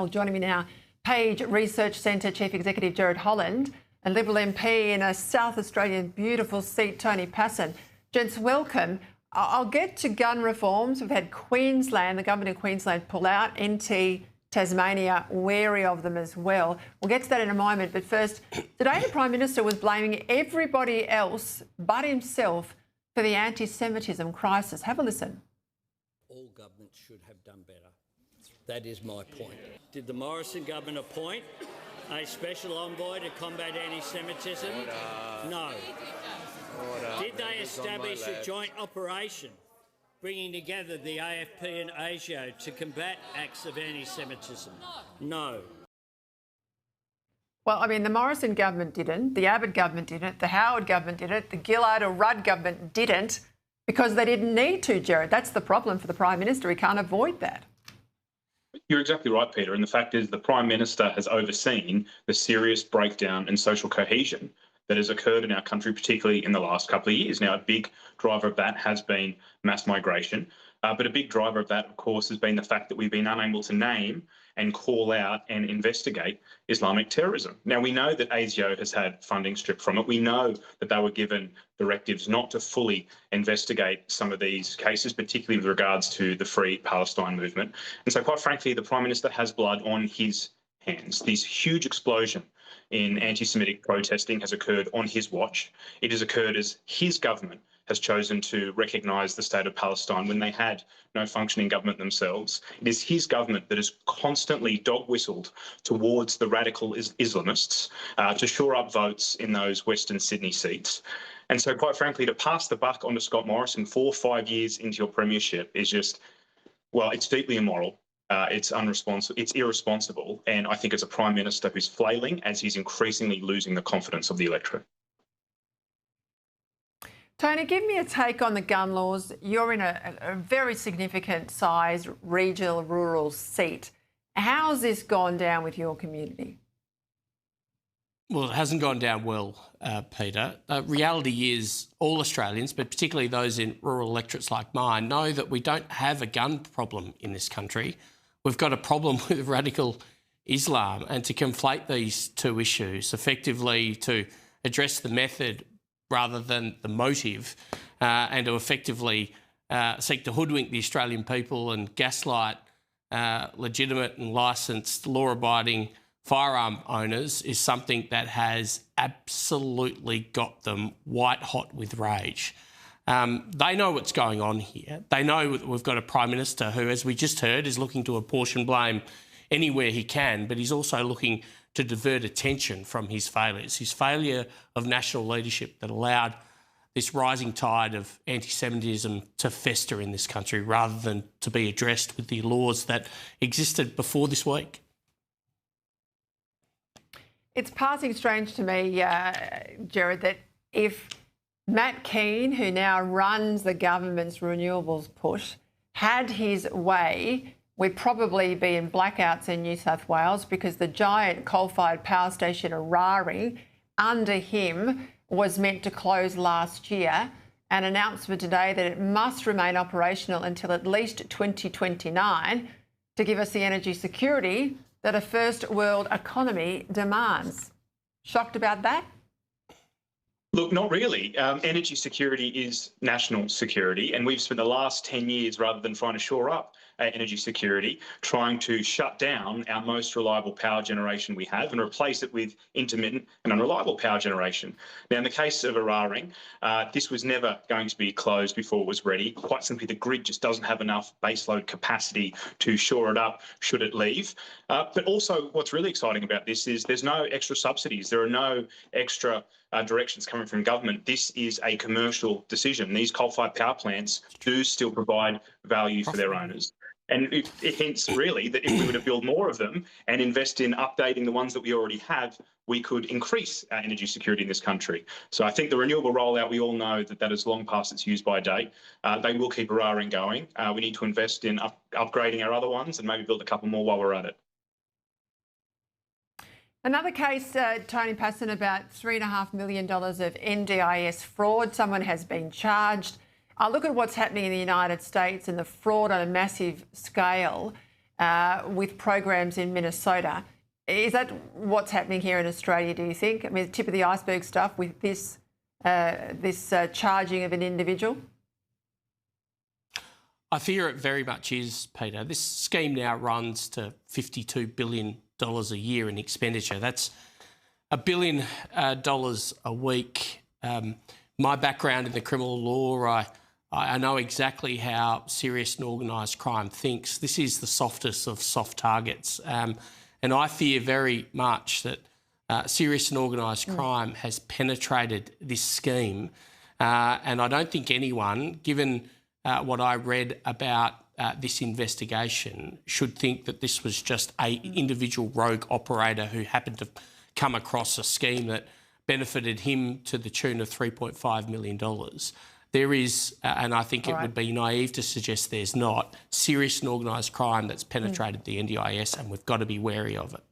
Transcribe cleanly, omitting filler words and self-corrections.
Joining me now, Page Research Centre Chief Executive Gerard Holland and Liberal MP in a South Australian beautiful seat, Tony Passon. Gents, welcome. I'll get to gun reforms. We've had Queensland, the government of Queensland, pull out. Tasmania, wary of them as well. We'll get to that in a moment. But first, today the Prime Minister was blaming everybody else but himself for the anti-Semitism crisis. Have a listen. All governments should have done better. That is my point. Did the Morrison government appoint a special envoy to combat anti-Semitism? No. Did they establish a joint operation bringing together the AFP and ASIO to combat acts of anti-Semitism? No. Well, I mean, the Morrison government didn't, the Abbott government didn't, the Howard government didn't, the Gillard or Rudd government didn't, because they didn't need to, Gerard. That's the problem for the Prime Minister. He can't avoid that. You're exactly right, Peter. And the fact is the Prime Minister has overseen the serious breakdown in social cohesion that has occurred in our country, particularly in the last couple of years. Now, a big driver of that has been mass migration, but a big driver of that, of course, has been the fact that we've been unable to name and call out and investigate Islamic terrorism. Now, we know that ASIO has had funding stripped from it. We know that they were given directives not to fully investigate some of these cases, particularly with regards to the Free Palestine movement. And so, quite frankly, the Prime Minister has blood on his hands. This huge explosion in anti-Semitic protesting has occurred on his watch. It has occurred as his government has chosen to recognise the state of Palestine when they had no functioning government themselves. It is his government that has constantly dog-whistled towards the radical Islamists to shore up votes in those Western Sydney seats. And so, quite frankly, to pass the buck onto Scott Morrison 4 or 5 years into your premiership is just, well, it's deeply immoral. It's irresponsible, and I think it's a Prime Minister who's flailing as he's increasingly losing the confidence of the electorate. Tony, give me a take on the gun laws. You're in a very significant size regional rural seat. How's this gone down with your community? Well, it hasn't gone down well, Peter. Reality is all Australians, but particularly those in rural electorates like mine, know that we don't have a gun problem in this country. We've got a problem with radical Islam, and to conflate these two issues effectively, to address the method rather than the motive, and to effectively seek to hoodwink the Australian people and gaslight legitimate and licensed law-abiding firearm owners is something that has absolutely got them white hot with rage. They know what's going on here. They know that we've got a Prime Minister who, as we just heard, is looking to apportion blame anywhere he can, but he's also looking to divert attention from his failures. His failure of national leadership that allowed this rising tide of anti-Semitism to fester in this country rather than to be addressed with the laws that existed before this week. It's passing strange to me, Gerard, that if Matt Keane, who now runs the government's renewables push, had his way, we'd probably be in blackouts in New South Wales because the giant coal-fired power station Eraring under him was meant to close last year. An announcement today that it must remain operational until at least 2029 to give us the energy security that a first world economy demands. Shocked about that? Look, not really. Energy security is national security, and we've spent the last 10 years, rather than trying to shore up energy security, trying to shut down our most reliable power generation we have and replace it with intermittent and unreliable power generation. Now, in the case of Eraring, this was never going to be closed before it was ready. Quite simply, the grid just doesn't have enough baseload capacity to shore it up should it leave. But also, what's really exciting about this is there's no extra subsidies. There are no extra directions coming from government. This is a commercial decision. These coal-fired power plants do still provide value for their owners. And it hints really that if we were to build more of them and invest in updating the ones that we already have, we could increase our energy security in this country. So I think the renewable rollout, we all know that that is long past its use-by date. They will keep Eraring going. We need to invest in upgrading our other ones and maybe build a couple more while we're at it. Another case, Tony Passon, about $3.5 million of NDIS fraud. Someone has been charged. Look at what's happening in the United States and the fraud on a massive scale. with programs in Minnesota. Is that what's happening here in Australia, do you think? I mean, tip of the iceberg stuff with this charging of an individual? I fear it very much is, Peter. This scheme now runs to $52 billion a year in expenditure. That's $1 billion a week. My background in the criminal law, I know exactly how serious and organised crime thinks. This is the softest of soft targets. And I fear very much that serious and organised crime has penetrated this scheme. And I don't think anyone, given what I read about this investigation, should think that this was just an individual rogue operator who happened to come across a scheme that benefited him to the tune of $3.5 million. There is, and I think it would be naive to suggest there's not, serious and organised crime that's penetrated the NDIS, and we've got to be wary of it.